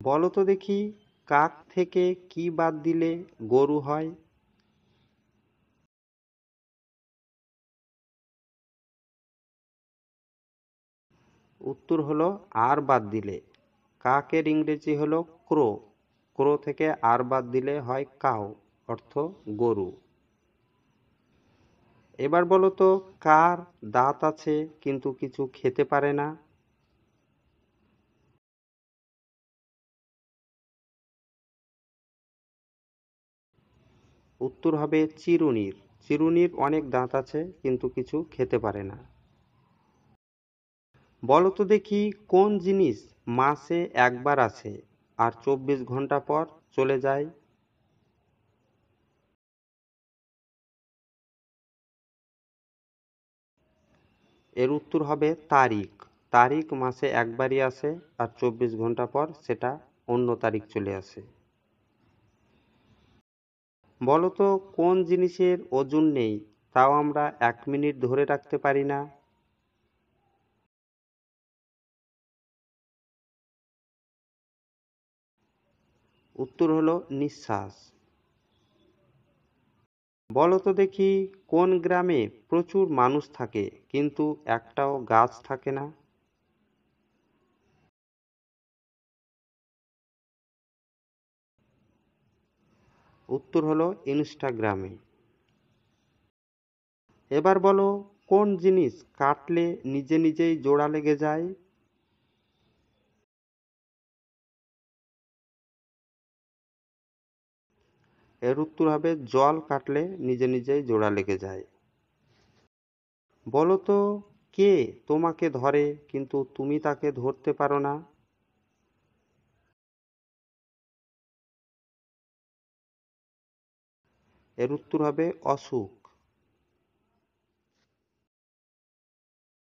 বলো তো দেখি, কাক থেকে কি বাদ দিলে গরু হয়? উত্তর হলো আর বাদ দিলে। কাকের ইংরেজি হলো ক্রো। ক্রো থেকে আর বাদ দিলে হয় কাউ, অর্থ গরু। এবার বলো তো, কার দাঁত আছে কিন্তু কিছু খেতে পারে না? উত্তর হবে চিরুনির। চিরুনির অনেক দাঁত আছে কিন্তু কিছু খেতে পারে না। বলো তো দেখি, কোন জিনিস মাসে একবার আসে আর 24 ঘন্টা পর চলে যায়? এর উত্তর হবে তারিখ। তারিখ মাসে একবারই আসে আর 24 ঘন্টা পর সেটা অন্য তারিখ চলে আসে। বলো তো, কোন জিনিসের ওজন নেই তাও আমরা 1 মিনিট ধরে রাখতে পারি না? উত্তর হলো নিঃশ্বাস। বলো তো দেখি, কোন গ্রামে প্রচুর মানুষ থাকে কিন্তু একটাও গাছ থাকে না? উত্তর হলো ইনস্টাগ্রামে। এবার বলো, কোন জিনিস কাটলে নিজে নিজেই জোড়া লেগে যায়? এর উত্তর হবে জল কাটলে নিজে নিজেই জোড়া লেগে যায়। বলো তো, কে তোমাকে ধরে কিন্তু তুমি তাকে ধরতে পারো না? এর উত্তর হবে অসুখ।